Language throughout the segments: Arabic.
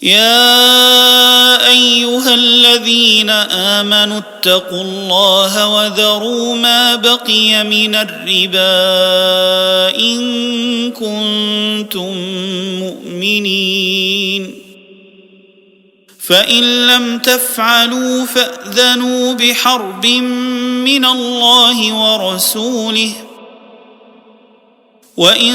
يا أيها الذين آمنوا اتقوا الله وذروا ما بقي من الربا إن كنتم مؤمنين، فإن لم تفعلوا فأذنوا بحرب من الله ورسوله، وإن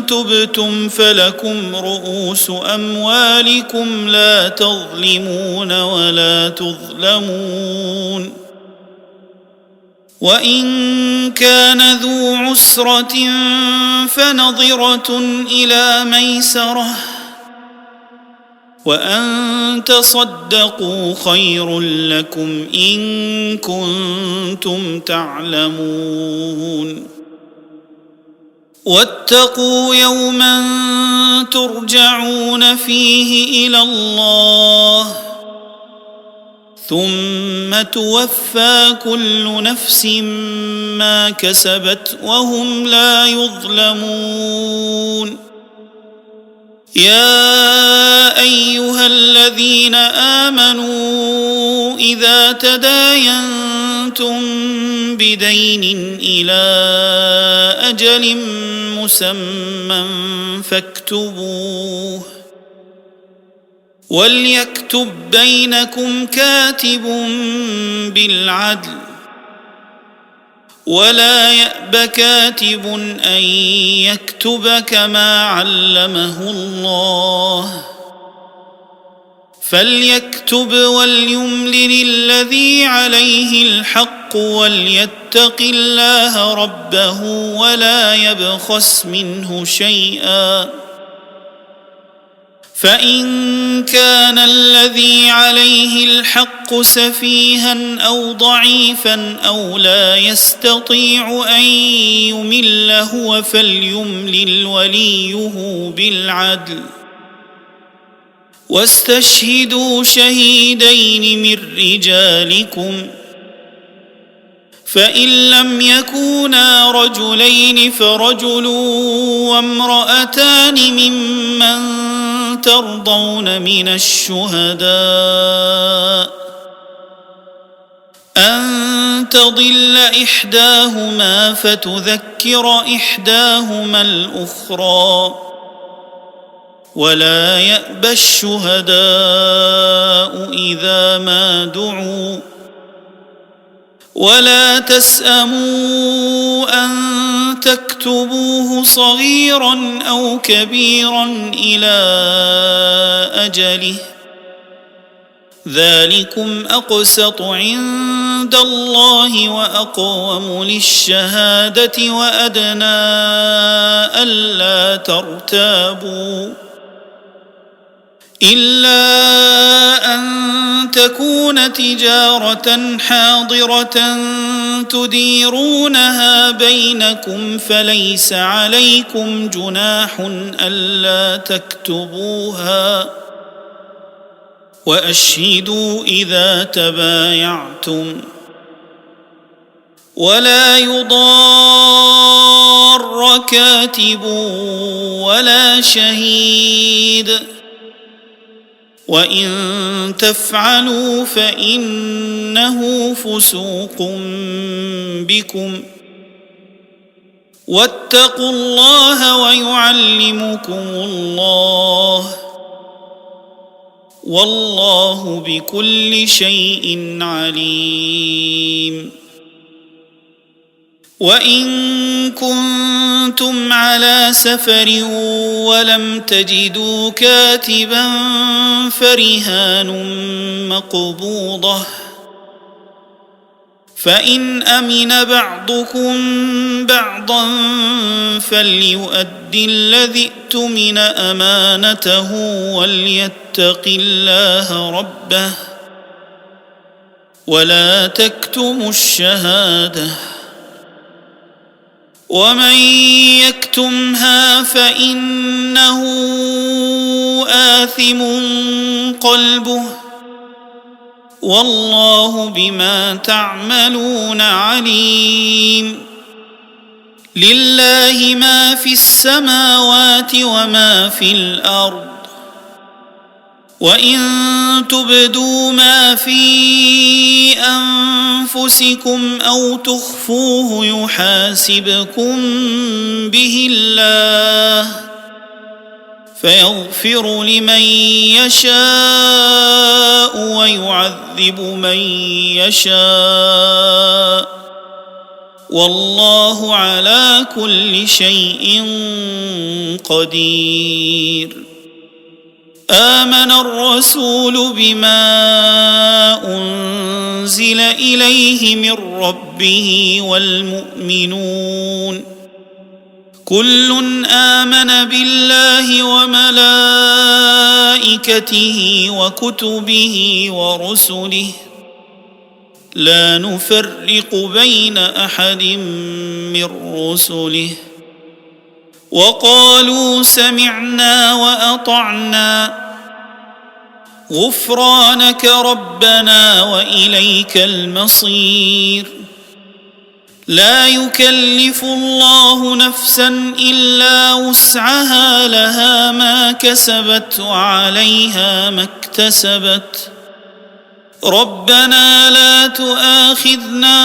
تبتم فلكم رؤوس أموالكم لا تظلمون ولا تظلمون. وإن كان ذو عسرة فنظرة إلى ميسرة، وأن تصدقوا خير لكم إن كنتم تعلمون. واتقوا يوما ترجعون فيه إلى الله ثم توفى كل نفس ما كسبت وهم لا يظلمون. يا أيها الذين آمنوا إذا تداينتم بدين إلى أجل مسمى فاكتبوه، وليكتب بينكم كاتب بالعدل، ولا يأب كاتب أن يكتب كما علمه الله، فليكتب وليملل الذي عليه الحق وليتق الله ربه ولا يبخس منه شيئا، فإن كان الذي عليه الحق سفيها أو ضعيفا أو لا يستطيع أن يمل هو فليملل وليه بالعدل، واستشهدوا شهيدين من رجالكم، فإن لم يكونا رجلين فرجل وامرأتان ممن ترضون من الشهداء أن تضل إحداهما فتذكر إحداهما الأخرى، ولا يأبى الشهداء إذا ما دعوا، ولا تسأموا أن تكتبوه صغيرا أو كبيرا إلى أجله، ذلكم أقسط عند الله وأقوم للشهادة وأدنى ألا ترتابوا، إلا أن تكون تجارة حاضرة تديرونها بينكم فليس عليكم جناح ألا تكتبوها، وأشهدوا إذا تبايعتم، ولا يضار كاتب ولا شهيد، وإن تفعلوا فإنه فسوق بكم، واتقوا الله ويعلمكم الله، والله بكل شيء عليم. وإن كنتم على سفر ولم تجدوا كاتبا فرهان مقبوضة، فإن أمن بعضكم بعضا فليؤد الذي اؤتمن أمانته وليتق الله ربه، ولا تكتموا الشهادة، ومن يكتمها فإنه آثم قلبه، والله بما تعملون عليم. لله ما في السماوات وما في الأرض، وإن تبدوا ما في أنفسكم أو تخفوه يحاسبكم به الله فيغفر لمن يشاء ويعذب من يشاء والله على كل شيء قدير. آمن الرسول بما أنزل إليه من ربه والمؤمنون كل آمن بالله وملائكته وكتبه ورسله لا نفرق بين أحد من رسله وقالوا سمعنا وأطعنا غفرانك ربنا وإليك المصير. لا يكلف الله نفسا إلا وسعها لها ما كسبت وعليها ما اكتسبت ربنا لا تؤاخذنا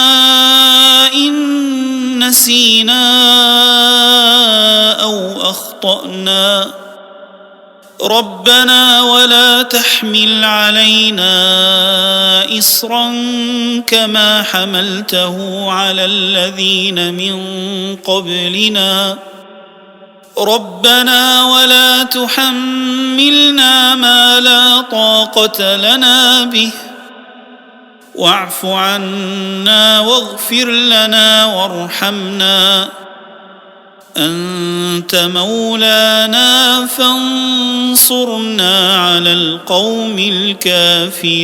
إن نسينا أو أخطأنا ربنا ولا تحمل علينا إصرا كما حملته على الذين من قبلنا ربنا ولا تحملنا ما لا طاقة لنا به واعف عنا واغفر لنا وارحمنا أنت مولانا فانصرنا على القوم الكافرين.